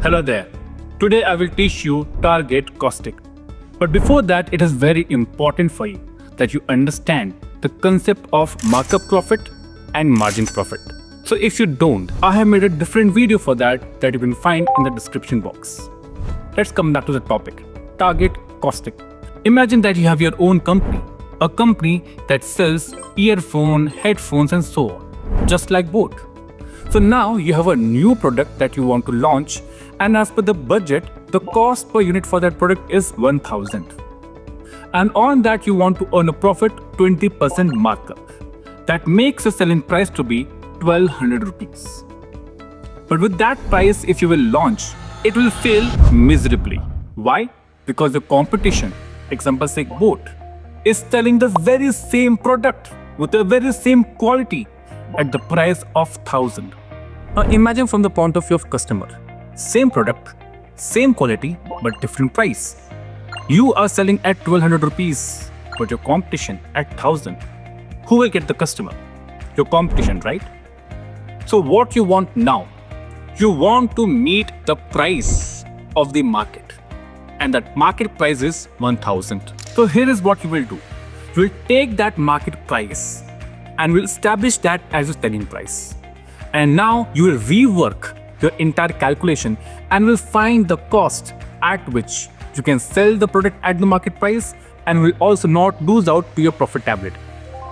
Hello there. Today I will teach you target costing. But before that, it is very important for you that you understand the concept of markup profit and margin profit. So if you don't, I have made a different video for that you can find in the description box. Let's come back to the topic. Target costing. Imagine that you have your own company, a company that sells earphones, headphones and so on, just like boat. So now you have a new product that you want to launch, and as per the budget, the cost per unit for that product is 1000. And on that you want to earn a profit 20% markup. That makes the selling price to be 1200 rupees. But with that price, if you will launch, it will fail miserably. Why? Because the competition, example say boat, is selling the very same product with the very same quality at the price of 1000. Now imagine from the point of view of customer. Same product, same quality, but different price. You are selling at 1200 rupees, but your competition at 1000. Who will get the customer? Your competition, right? So what you want now? You want to meet the price of the market, and that market price is 1000. So here is what you will do. You will take that market price and will establish that as a selling price. And now you will rework your entire calculation and will find the cost at which you can sell the product at the market price and will also not lose out to your profitability.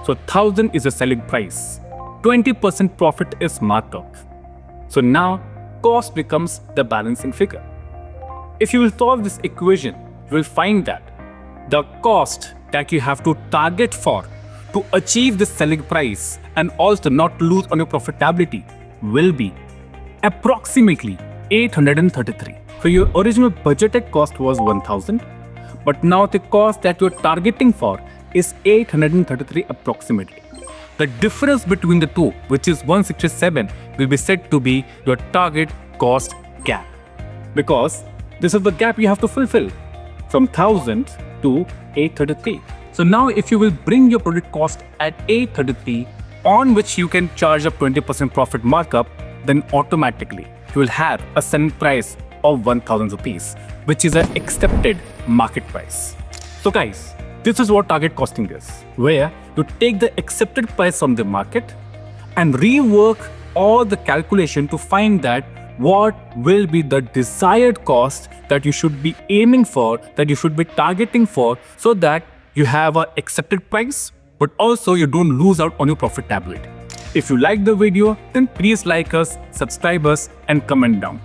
So 1000 is the selling price. 20% profit is markup. So now cost becomes the balancing figure. If you will solve this equation, you will find that the cost that you have to target for to achieve the selling price and also not lose on your profitability will be approximately 833. So your original budgeted cost was 1000, but now the cost that you're targeting for is 833 approximately. The difference between the two, which is 167, will be said to be your target cost gap, because this is the gap you have to fulfill from 1000 to 833. So now if you will bring your product cost at 833, on which you can charge a 20% profit markup, then automatically you will have a selling price of 1000 rupees, which is an accepted market price. So guys, this is what target costing is, where you take the accepted price from the market and rework all the calculation to find that what will be the desired cost that you should be aiming for, that you should be targeting for, so that you have an accepted price, but also you don't lose out on your profitability. If you like the video, then please like us, subscribe us and comment down.